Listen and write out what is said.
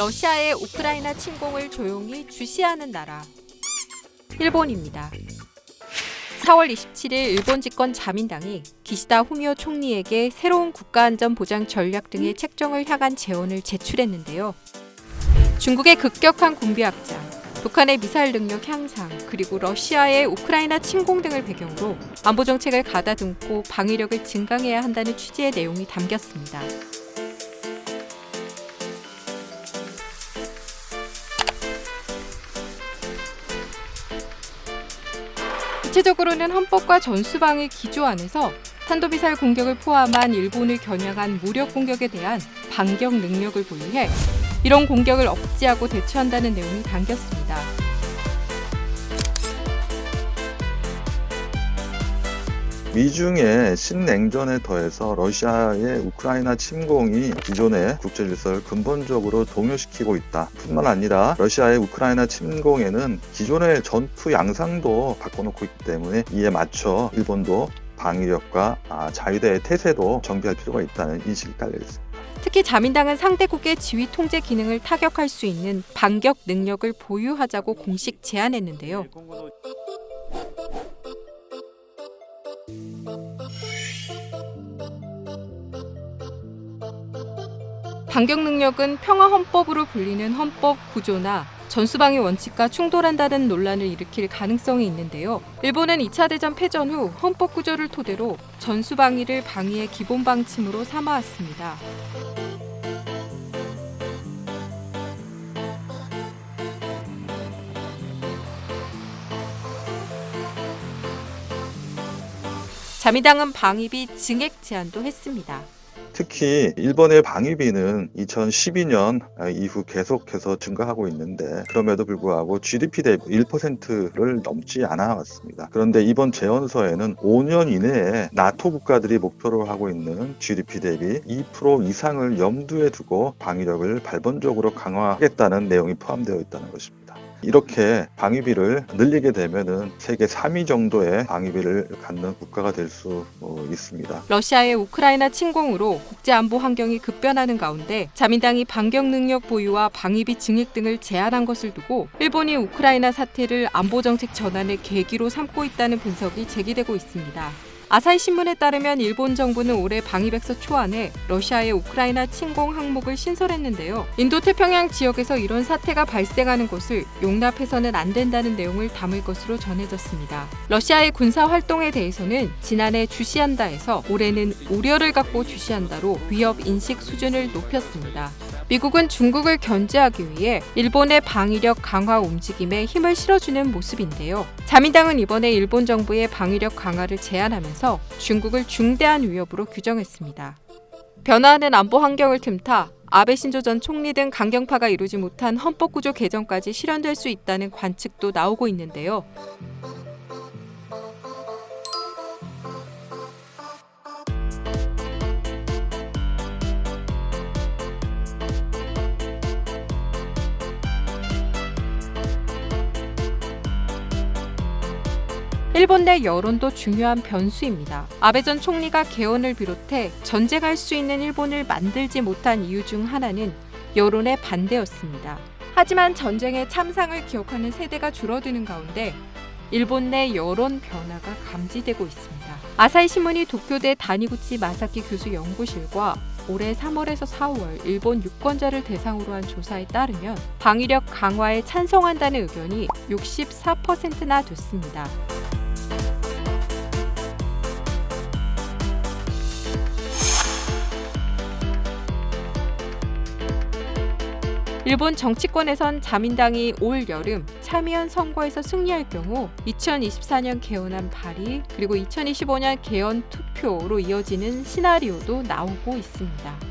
러시아의 우크라이나 침공을 조용히 주시하는 나라, 일본입니다. 4월 27일 일본 집권 자민당이 기시다 후미오 총리에게 새로운 국가안전보장 전략 등의 책정을 향한 제언을 제출했는데요. 중국의 급격한 군비 확장, 북한의 미사일 능력 향상, 그리고 러시아의 우크라이나 침공 등을 배경으로 안보 정책을 가다듬고 방위력을 증강해야 한다는 취지의 내용이 담겼습니다. 구체적으로는 헌법과 전수방위 기조 안에서 탄도미사일 공격을 포함한 일본을 겨냥한 무력 공격에 대한 반격 능력을 보유해 이런 공격을 억제하고 대처한다는 내용이 담겼습니다. 미중의 신냉전에 더해서 러시아의 우크라이나 침공이 기존의 국제질서를 근본적으로 동요시키고 있다. 뿐만 아니라 러시아의 우크라이나 침공에는 기존의 전투 양상도 바꿔놓고 있기 때문에 이에 맞춰 일본도 방위력과 자위대의 태세도 정비할 필요가 있다는 인식이 깔려 있습니다. 특히 자민당은 상대국의 지휘 통제 기능을 타격할 수 있는 반격 능력을 보유하자고 공식 제안했는데요. 반격 능력은 평화헌법으로 불리는 헌법 구조나 전수방위 원칙과 충돌한다는 논란을 일으킬 가능성이 있는데요. 일본은 2차 대전 패전 후 헌법 구조를 토대로 전수방위를 방위의 기본 방침으로 삼아왔습니다. 자민당은 방위비 증액 제안도 했습니다. 특히 일본의 방위비는 2012년 이후 계속해서 증가하고 있는데 그럼에도 불구하고 GDP 대비 1%를 넘지 않아 왔습니다. 그런데 이번 제언서에는 5년 이내에 나토 국가들이 목표로 하고 있는 GDP 대비 2% 이상을 염두에 두고 방위력을 발본적으로 강화하겠다는 내용이 포함되어 있다는 것입니다. 이렇게 방위비를 늘리게 되면은 세계 3위 정도의 방위비를 갖는 국가가 될 수 있습니다. 러시아의 우크라이나 침공으로 국제안보 환경이 급변하는 가운데 자민당이 반격 능력 보유와 방위비 증액 등을 제안한 것을 두고 일본이 우크라이나 사태를 안보정책 전환의 계기로 삼고 있다는 분석이 제기되고 있습니다. 아사히 신문에 따르면 일본 정부는 올해 방위백서 초안에 러시아의 우크라이나 침공 항목을 신설했는데요. 인도태평양 지역에서 이런 사태가 발생하는 것을 용납해서는 안 된다는 내용을 담을 것으로 전해졌습니다. 러시아의 군사 활동에 대해서는 지난해 주시한다에서 올해는 우려를 갖고 주시한다로 위협 인식 수준을 높였습니다. 미국은 중국을 견제하기 위해 일본의 방위력 강화 움직임에 힘을 실어주는 모습인데요. 자민당은 이번에 일본 정부의 방위력 강화를 제안하면서 중국을 중대한 위협으로 규정했습니다. 변화하는 안보 환경을 틈타 아베 신조 전 총리 등 강경파가 이루지 못한 헌법구조 개정까지 실현될 수 있다는 관측도 나오고 있는데요. 일본 내 여론도 중요한 변수입니다. 아베 전 총리가 개헌을 비롯해 전쟁할 수 있는 일본을 만들지 못한 이유 중 하나는 여론의 반대였습니다. 하지만 전쟁의 참상을 기억하는 세대가 줄어드는 가운데 일본 내 여론 변화가 감지되고 있습니다. 아사히 신문이 도쿄대 다니구치 마사키 교수 연구실과 올해 3월에서 4월 일본 유권자를 대상으로 한 조사에 따르면 방위력 강화에 찬성한다는 의견이 64%나 됐습니다. 일본 정치권에선 자민당이 올 여름 참의원 선거에서 승리할 경우 2024년 개헌안 발의 그리고 2025년 개헌 투표로 이어지는 시나리오도 나오고 있습니다.